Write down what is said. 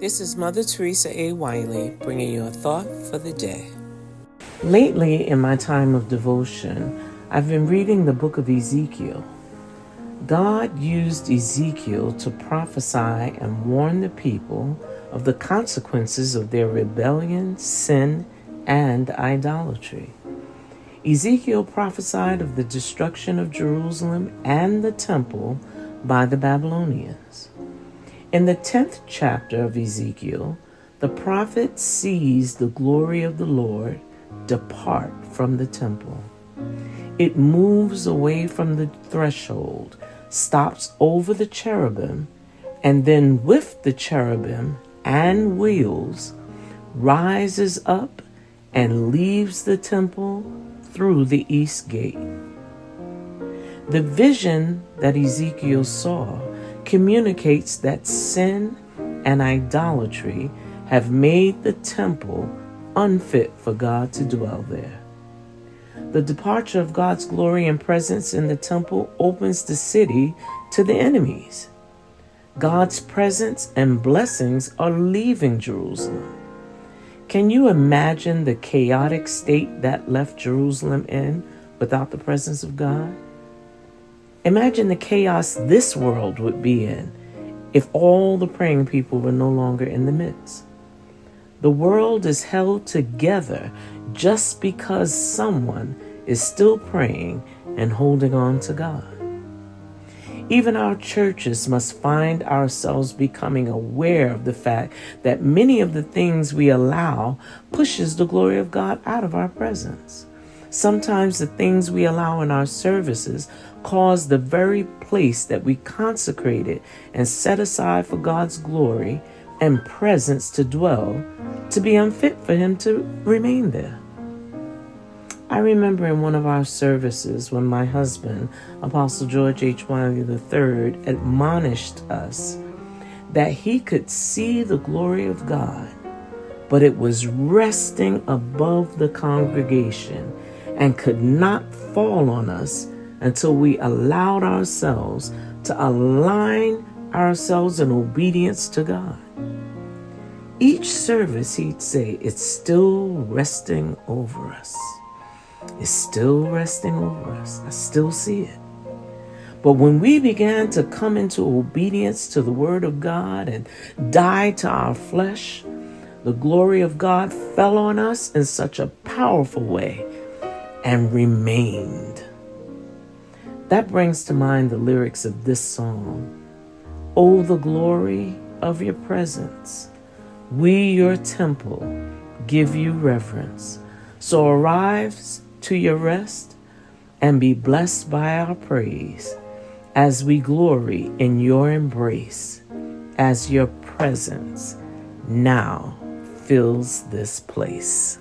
This is Mother Teresa A. Wiley bringing you a thought for the day. Lately, in my time of devotion, I've been reading the book of Ezekiel. God used Ezekiel to prophesy and warn the people of the consequences of their rebellion, sin, and idolatry. Ezekiel prophesied of the destruction of Jerusalem and the temple by the Babylonians. In the 10th chapter of Ezekiel, the prophet sees the glory of the Lord depart from the temple. It moves away from the threshold, stops over the cherubim, and then with the cherubim and wheels, rises up and leaves the temple through the east gate. The vision that Ezekiel saw communicates that sin and idolatry have made the temple unfit for God to dwell there. The departure of God's glory and presence in the temple opens the city to the enemies. God's presence and blessings are leaving Jerusalem. Can you imagine the chaotic state that left Jerusalem in without the presence of God? Imagine the chaos this world would be in if all the praying people were no longer in the midst. The world is held together just because someone is still praying and holding on to God. Even our churches must find ourselves becoming aware of the fact that many of the things we allow pushes the glory of God out of our presence. Sometimes the things we allow in our services cause the very place that we consecrated and set aside for God's glory and presence to dwell to be unfit for Him to remain there. I remember in one of our services when my husband, Apostle George H. Wiley III, admonished us that he could see the glory of God, but it was resting above the congregation and could not fall on us until we allowed ourselves to align ourselves in obedience to God. Each service, he'd say, it's still resting over us. It's still resting over us. I still see it. But when we began to come into obedience to the Word of God and die to our flesh, the glory of God fell on us in such a powerful way and remained. That brings to mind the lyrics of this song. Oh, the glory of your presence. We, your temple, give you reverence. So arise to your rest and be blessed by our praise as we glory in your embrace, as your presence now fills this place.